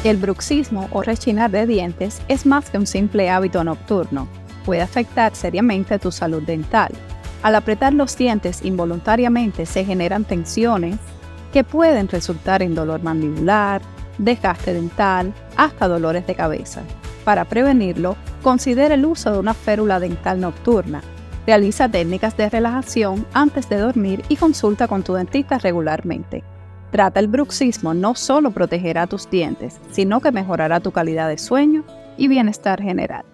El bruxismo o rechinar de dientes es más que un simple hábito nocturno. Puede afectar seriamente tu salud dental. Al apretar los dientes involuntariamente se generan tensiones que pueden resultar en dolor mandibular, desgaste dental, hasta dolores de cabeza. Para prevenirlo, considera el uso de una férula dental nocturna. Realiza técnicas de relajación antes de dormir y consulta con tu dentista regularmente. Trata el bruxismo no solo protegerá tus dientes, sino que mejorará tu calidad de sueño y bienestar general.